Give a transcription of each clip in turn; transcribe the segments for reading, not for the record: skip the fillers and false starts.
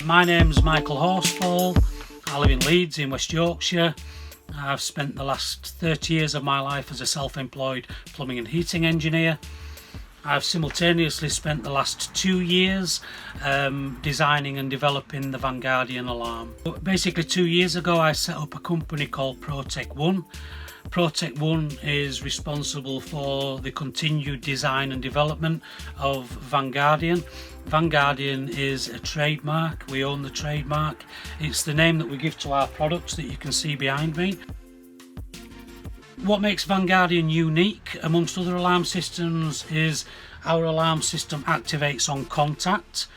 My name's Michael Horsfall. I live in Leeds in West Yorkshire. I've spent the last 30 years of my life as a self-employed plumbing and heating engineer. I've simultaneously spent the last 2 years designing and developing the Vanguardian alarm. Basically 2 years ago I set up a company called Protec One. Protec One is responsible for the continued design and development of Vanguardian. Vanguardian is a trademark, we own the trademark. It's the name that we give to our products that you can see behind me. What makes Vanguardian unique amongst other alarm systems is our alarm system activates on contact.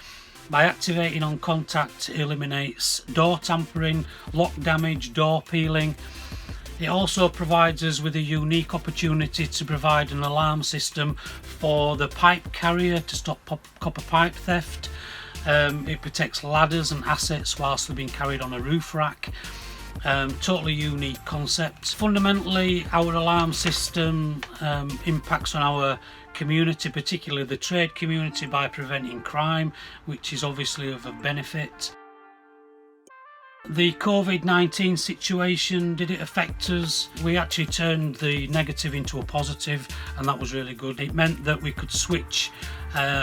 By activating on contact, it eliminates door tampering, lock damage, door peeling. It also provides us with a unique opportunity to provide an alarm system for the pipe carrier to stop copper pipe theft. It protects ladders and assets whilst they're being carried on a roof rack. Totally unique concept. Fundamentally, our alarm system impacts on our community, particularly the trade community, by preventing crime, which is obviously of a benefit. The COVID-19 situation, did it affect us? We actually turned the negative into a positive, and that was really good. It meant that we could switch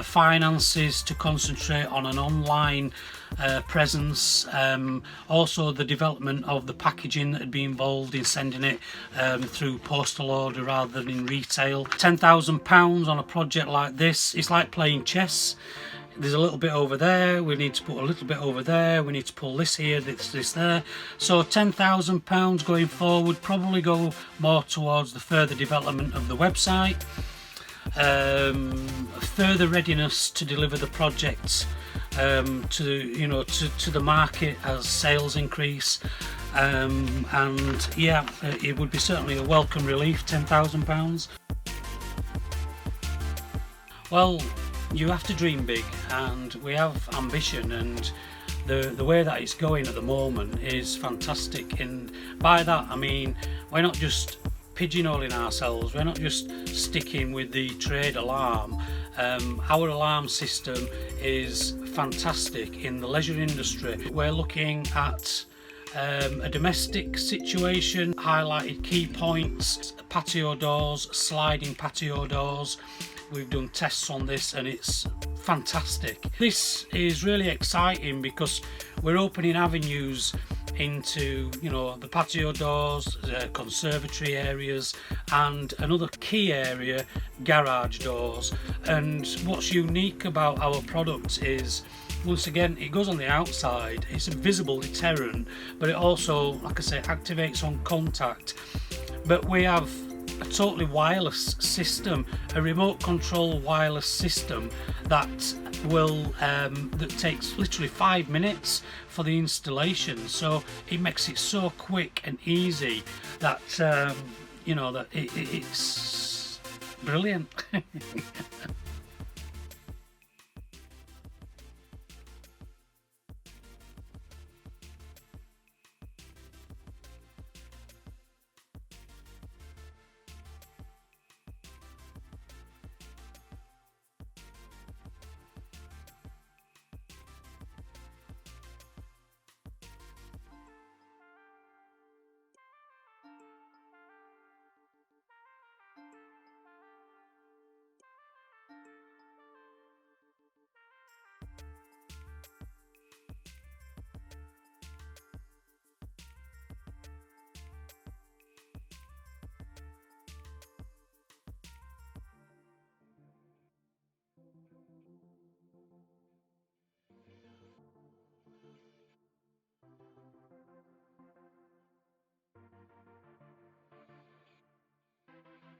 finances to concentrate on an online presence. Also the development of the packaging that had been involved in sending it through postal order rather than in retail. £10,000 on a project like this, it's like playing chess. There's a little bit over there, we need to put a little bit over there, we need to pull this here, this there. So £10,000 going forward probably go more towards the further development of the website, further readiness to deliver the projects to the market as sales increase, and yeah, it would be certainly a welcome relief, £10,000. Well, you have to dream big, and we have ambition, and the way that it's going at the moment is fantastic. And by that I mean we're not just pigeonholing ourselves, we're not just sticking with the trade alarm. Our alarm system is fantastic in the leisure industry. We're looking at a domestic situation, highlighted key points, patio doors, sliding patio doors. We've done tests on this and it's fantastic. This is really exciting because we're opening avenues into, the patio doors, conservatory areas, and another key area, garage doors. And what's unique about our product is, once again, it goes on the outside, it's a visible deterrent, but it also, like I say, activates on contact. But we have a totally wireless system, a remote control wireless system that that takes literally 5 minutes for the installation. So it makes it so quick and easy that that it's brilliant.